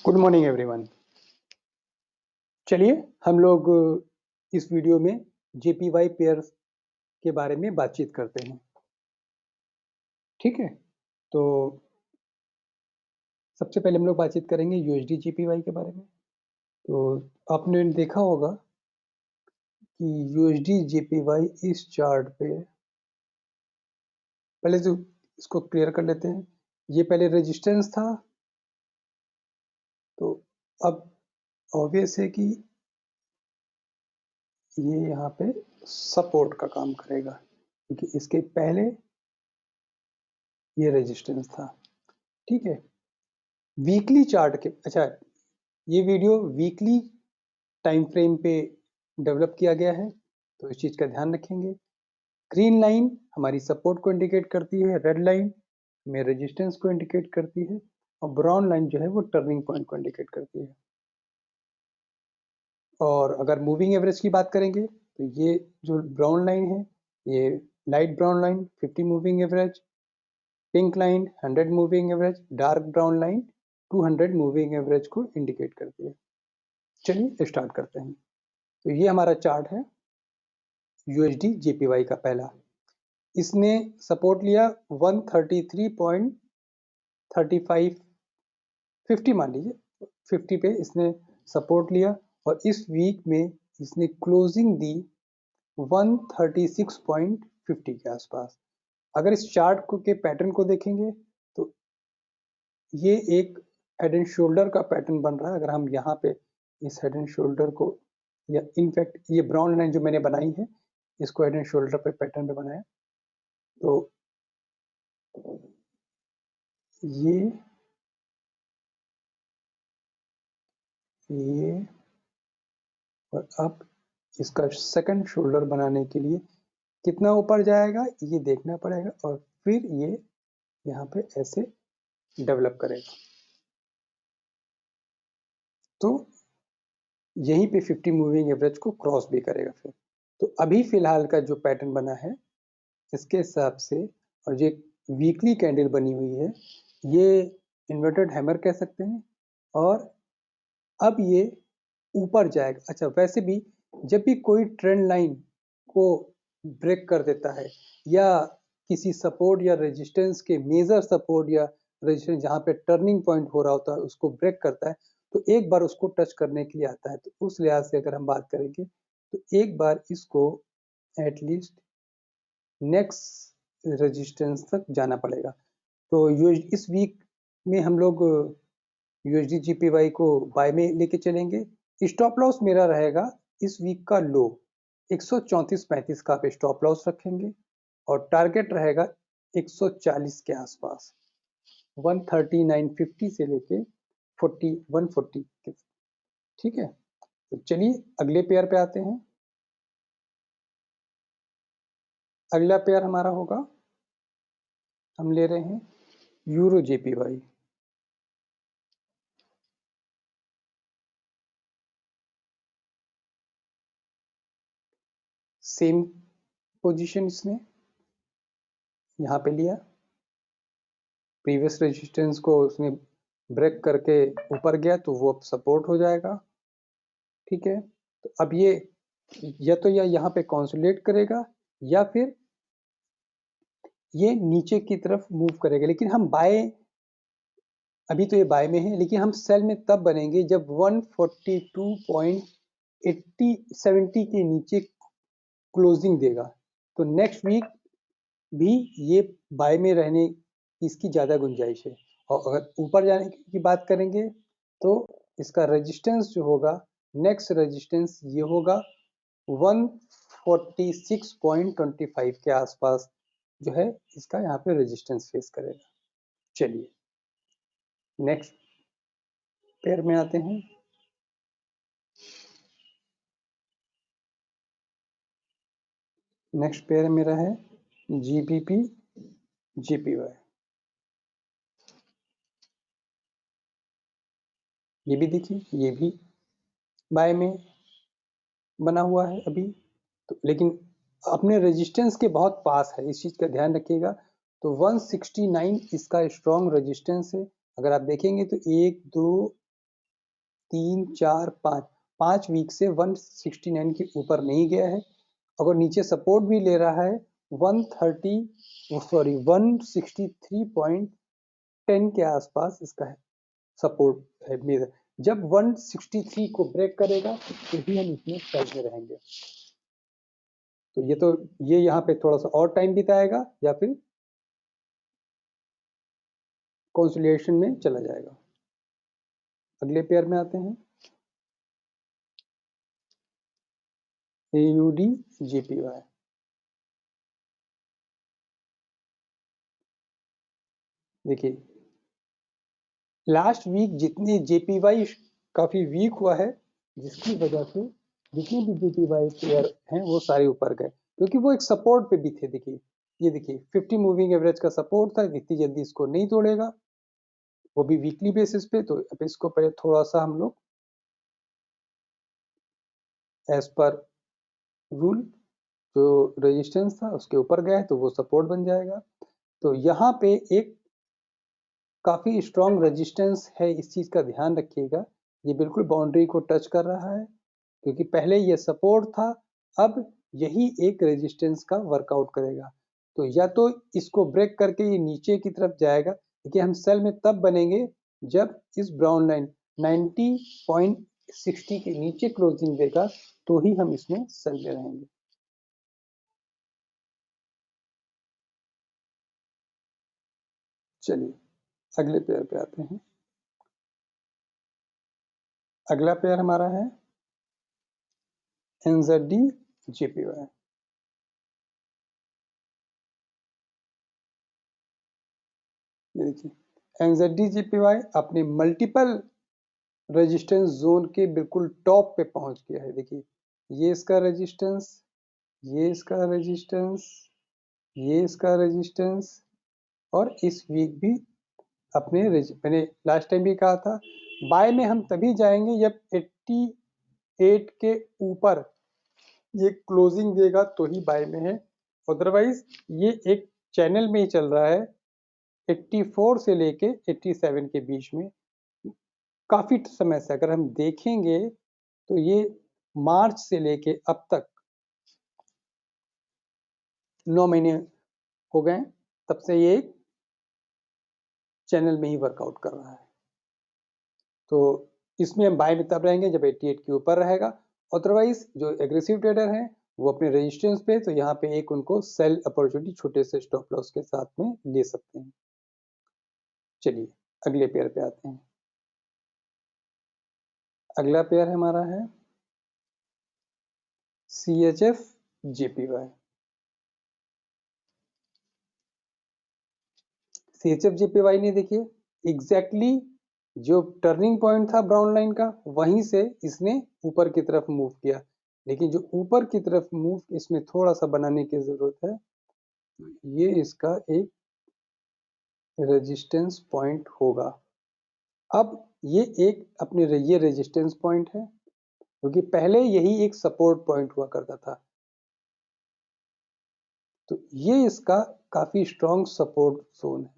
Good morning everyone. चलिए हम लोग इस वीडियो में जेपीवाई पेयर्स के बारे में बातचीत करते हैं। ठीक है, तो सबसे पहले हम लोग बातचीत करेंगे यूएसडी जेपीवाई के बारे में। तो आपने देखा होगा कि यूएसडी जेपीवाई इस चार्ट पे, पहले तो इसको क्लियर कर लेते हैं। ये पहले रेजिस्टेंस था, तो अब ऑब्वियस है कि ये यहाँ पे सपोर्ट का काम करेगा, क्योंकि इसके पहले ये रेजिस्टेंस था। ठीक है, वीकली चार्ट के, अच्छा ये वीडियो वीकली टाइम फ्रेम पे डेवलप किया गया है, तो इस चीज़ का ध्यान रखेंगे। ग्रीन लाइन हमारी सपोर्ट को इंडिकेट करती है, रेड लाइन में रेजिस्टेंस को इंडिकेट करती है, और ब्राउन लाइन जो है वो टर्निंग पॉइंट को इंडिकेट करती है। और अगर मूविंग एवरेज की बात करेंगे तो ये जो ब्राउन लाइन है, ये light brown line 50 moving average, pink line 100 moving average, dark brown line 200 moving average को इंडिकेट करती है। चलिए स्टार्ट करते हैं। तो ये हमारा चार्ट है यूएसडी जेपीवाई का पहला। इसने सपोर्ट लिया 133.35 50 मान लीजिए, 50 पे इसने सपोर्ट लिया, और इस वीक में इसने क्लोजिंग दी 136.50 के आसपास। अगर इस चार्ट के पैटर्न को देखेंगे तो ये एक हेड एंड शोल्डर का पैटर्न बन रहा है। अगर हम यहाँ पे इस हेड एंड शोल्डर को, या इनफैक्ट ये ब्राउन लाइन जो मैंने बनाई है इसको हेड एंड शोल्डर पे पैटर्न पे बनाया, तो ये और अब इसका सेकंड शोल्डर बनाने के लिए कितना ऊपर जाएगा ये देखना पड़ेगा, और फिर ये यहाँ पे ऐसे डेवलप करेगा। तो यहीं पे 50 मूविंग एवरेज को क्रॉस भी करेगा फिर। तो अभी फिलहाल का जो पैटर्न बना है इसके हिसाब से, और ये वीकली कैंडल बनी हुई है, ये इन्वर्टेड हैमर कह सकते हैं, और अब ये ऊपर जाएगा। अच्छा, वैसे भी जब भी कोई ट्रेंड लाइन को ब्रेक कर देता है, या किसी सपोर्ट या रेजिस्टेंस के मेजर सपोर्ट या रेजिस्टेंस जहाँ पे टर्निंग पॉइंट हो रहा होता है उसको ब्रेक करता है, तो एक बार उसको टच करने के लिए आता है। तो उस लिहाज से अगर हम बात करेंगे तो एक बार इसको एटलीस्ट नेक्स्ट रेजिस्टेंस तक जाना पड़ेगा। तो इस वीक में हम लोग यूएसडी जीपीवाई को बाय में लेके चलेंगे। स्टॉप लॉस मेरा रहेगा इस वीक का लो 134.35 का आप स्टॉप लॉस रखेंगे, और टारगेट रहेगा 140 के आसपास, 139.50 से लेके 140 के। ठीक है, तो चलिए अगले पेयर पे आते हैं। अगला पेयर हमारा होगा, हम ले रहे हैं यूरो जेपीवाई। सेम पोजीशन इसने यहाँ पे लिया, प्रीवियस रेजिस्टेंस को उसने ब्रेक करके ऊपर गया तो वो अब सपोर्ट हो जाएगा। ठीक है, तो अब ये या तो यहाँ पे कंसोलिडेट करेगा, या फिर ये नीचे की तरफ मूव करेगा। लेकिन हम बाय, अभी तो ये बाय में है, लेकिन हम सेल में तब बनेंगे जब 142.70 के नीचे क्लोजिंग देगा। तो नेक्स्ट वीक भी ये बाय में रहने की इसकी ज़्यादा गुंजाइश है। और अगर ऊपर जाने की बात करेंगे तो इसका रेजिस्टेंस जो होगा, नेक्स्ट रेजिस्टेंस ये होगा 146.25 के आसपास जो है इसका यहाँ पे रेजिस्टेंस फेस करेगा। चलिए नेक्स्ट पेयर में आते हैं। नेक्स्ट पेयर मेरा है जीबीपी जेपीवाई। ये भी देखिए, ये भी बाय में बना हुआ है अभी तो, लेकिन अपने रेजिस्टेंस के बहुत पास है, इस चीज का ध्यान रखिएगा। तो 169 इसका स्ट्रॉन्ग रेजिस्टेंस है। अगर आप देखेंगे तो 1 2 3 4 5 5 वीक से 169 के ऊपर नहीं गया है। अगर नीचे सपोर्ट भी ले रहा है 163.10 के आसपास इसका है सपोर्ट है मेरा। जब 163 को ब्रेक करेगा तो ही हम इसमें सेल में रहेंगे। तो ये यहाँ पे थोड़ा सा और टाइम बिताएगा या फिर कंसोलिडेशन में चला जाएगा। अगले पेयर में आते हैं, AUD JPY। देखिए लास्ट वीक जितनी JPY काफी वीक हुआ है, जिसकी वजह से जितने भी JPY पेयर हैं वो सारे ऊपर गए, क्योंकि वो एक सपोर्ट पे भी थे। देखिए ये देखिए 50 मूविंग एवरेज का सपोर्ट था, इतनी जल्दी इसको नहीं तोड़ेगा, वो भी वीकली बेसिस पे। तो अब इसको पहले थोड़ा सा हम लोग एज पर रूल जो रेजिस्टेंस था उसके ऊपर गए तो वो सपोर्ट बन जाएगा। तो यहाँ पे एक काफी स्ट्रॉन्ग रेजिस्टेंस है, इस चीज का ध्यान रखिएगा। ये बिल्कुल बाउंड्री को टच कर रहा है, क्योंकि पहले ये सपोर्ट था, अब यही एक रेजिस्टेंस का वर्कआउट करेगा। तो या तो इसको ब्रेक करके ये नीचे की तरफ जाएगा, क्योंकि हम सेल में तब बनेंगे जब इस ब्राउन लाइन 90.60 के नीचे क्लोजिंग देगा, तो ही हम इसमें सेल में रहेंगे। चलिए अगले पेयर पे आते हैं। अगला पेयर हमारा है NZD JPY। ये देखिए NZD JPY अपने मल्टीपल रेजिस्टेंस जोन के बिल्कुल टॉप पे पहुंच गया है। देखिए ये इसका रेजिस्टेंस, ये इसका रेजिस्टेंस, ये इसका रेजिस्टेंस, और इस वीक भी अपने मैंने लास्ट टाइम भी कहा था बाय में हम तभी जाएंगे जब 88 के ऊपर ये क्लोजिंग देगा तो ही बाय में है। अदरवाइज ये एक चैनल में ही चल रहा है 84 से लेके 87 के बीच में काफी समय से। अगर हम देखेंगे तो ये मार्च से लेके अब तक 9 महीने हो गए, तब से ये एक चैनल में ही वर्कआउट कर रहा है। तो इसमें हम बाय में तब रहेंगे जब 88 के ऊपर रहेगा। अदरवाइज जो एग्रेसिव ट्रेडर हैं वो अपने रेजिस्टेंस पे, तो यहाँ पे एक उनको सेल अपॉर्चुनिटी छोटे से स्टॉप लॉस के साथ में ले सकते हैं। चलिए अगले पेयर पे आते हैं। अगला पेयर हमारा है CHF JPY। CHF JPY ने देखिए एग्जैक्टली जो टर्निंग पॉइंट था ब्राउन लाइन का, वहीं से इसने ऊपर की तरफ मूव किया, लेकिन जो ऊपर की तरफ मूव इसमें थोड़ा सा बनाने की जरूरत है। ये इसका एक रेजिस्टेंस पॉइंट होगा। अब ये एक अपने ये रेजिस्टेंस पॉइंट है, क्योंकि पहले यही एक सपोर्ट पॉइंट हुआ करता था। तो ये इसका काफी स्ट्रॉन्ग सपोर्ट जोन है,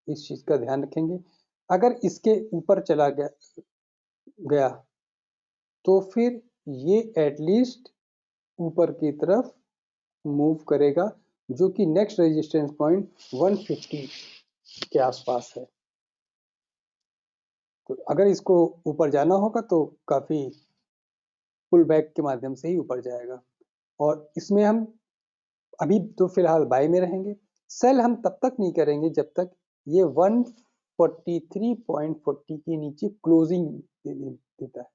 इस चीज का ध्यान रखेंगे। अगर इसके ऊपर चला गया तो फिर ये एटलीस्ट ऊपर की तरफ मूव करेगा, जो कि नेक्स्ट रेजिस्टेंस पॉइंट 150 के आसपास है। तो अगर इसको ऊपर जाना होगा तो काफी पुल बैक के माध्यम से ही ऊपर जाएगा, और इसमें हम अभी तो फिलहाल बाय में रहेंगे। सेल हम तब तक नहीं करेंगे जब तक ये 143.40 के नीचे क्लोजिंग देता है।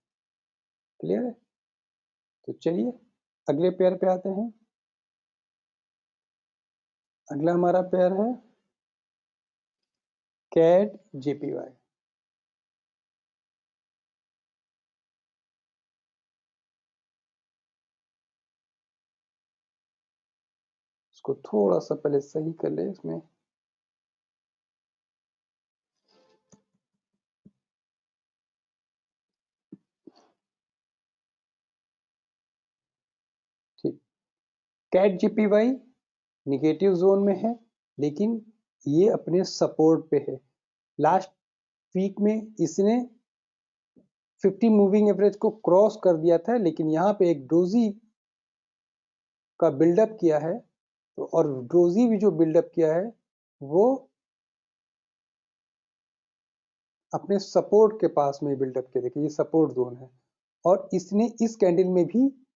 क्लियर है? तो चलिए अगले पेयर पे आते हैं। अगला हमारा पेयर है CAD JPY। इसको थोड़ा सा पहले सही कर ले इसमें। ठीक, CAD JPY निगेटिव जोन में है, लेकिन ये अपने सपोर्ट पे है। लास्ट वीक में इसने 50 मूविंग एवरेज को क्रॉस कर दिया था, लेकिन यहाँ पे एक डोजी का बिल्डअप किया है। तो और डोजी भी जो बिल्डअप किया है वो अपने सपोर्ट के पास में बिल्डअप किया। देखिए ये सपोर्ट जोन है, और इसने इस कैंडल में भी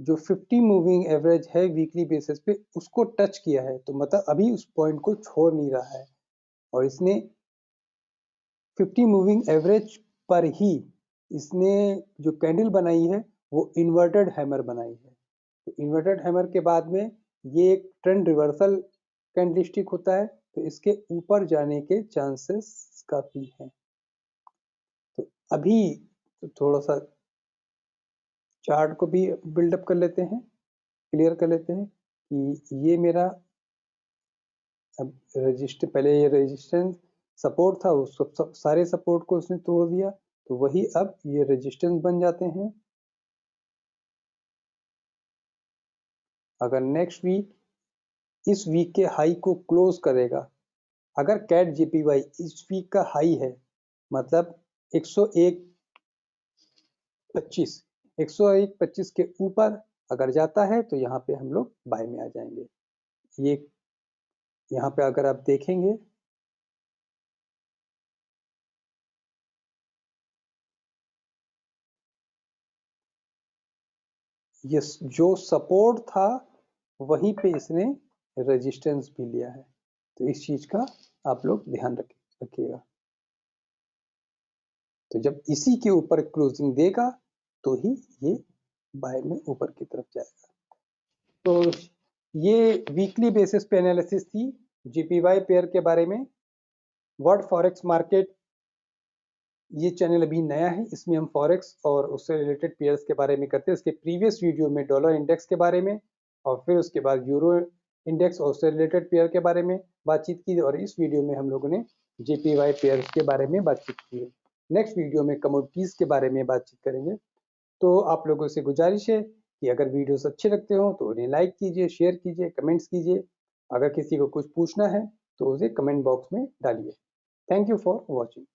जो 50 मूविंग एवरेज है वीकली बेसिस पे उसको टच किया है। तो मतलब अभी उस पॉइंट को छोड़ नहीं रहा है, और इसने 50 मूविंग एवरेज पर ही इसने जो कैंडल बनाई है वो इन्वर्टेड हैमर बनाई है। तो इन्वर्टेड हैमर के बाद में ये एक ट्रेंड रिवर्सल कैंडलस्टिक होता है, तो इसके ऊपर जाने के चांसेस काफी हैं। तो अभी तो थोड़ा सा चार्ट को भी बिल्डअप कर लेते हैं, क्लियर कर लेते हैं कि ये मेरा अब रजिस्टर, पहले ये रेजिस्टेंस सपोर्ट था, उस सब सारे सपोर्ट को उसने तोड़ दिया, तो वही अब ये रेजिस्टेंस बन जाते हैं। अगर नेक्स्ट वीक इस वीक के हाई को क्लोज करेगा, अगर कैट जेपीवाई इस वीक का हाई है, मतलब 101.25 101.25 के ऊपर अगर जाता है तो यहाँ पे हम लोग बाय में आ जाएंगे। ये यहाँ पे अगर आप देखेंगे ये जो सपोर्ट था वहीं पे इसने रेजिस्टेंस भी लिया है, तो इस चीज का आप लोग ध्यान रखिएगा। तो जब इसी के ऊपर क्लोजिंग देगा तो ही ये बाय में ऊपर की तरफ जाएगा। तो ये वीकली बेसिस पे एनालिसिस थी जीपीवाई पेयर के बारे में। वर्ल्ड फॉरेक्स मार्केट ये चैनल अभी नया है, इसमें हम फॉरेक्स और उससे रिलेटेड पेयर्स के बारे में करते हैं। इसके प्रीवियस वीडियो में डॉलर इंडेक्स के बारे में, और फिर उसके बाद यूरो इंडेक्स और उससे रिलेटेड पेयर के बारे में बातचीत की, और इस वीडियो में हम लोगों ने जेपीवाई पेयर्स के बारे में बातचीत की है। नेक्स्ट वीडियो में कमोडिटीज के बारे में बातचीत करेंगे। तो आप लोगों से गुजारिश है कि अगर वीडियोस अच्छे लगते हो तो उन्हें लाइक कीजिए, शेयर कीजिए, कमेंट्स कीजिए। अगर किसी को कुछ पूछना है तो उसे कमेंट बॉक्स में डालिए। Thank you for watching.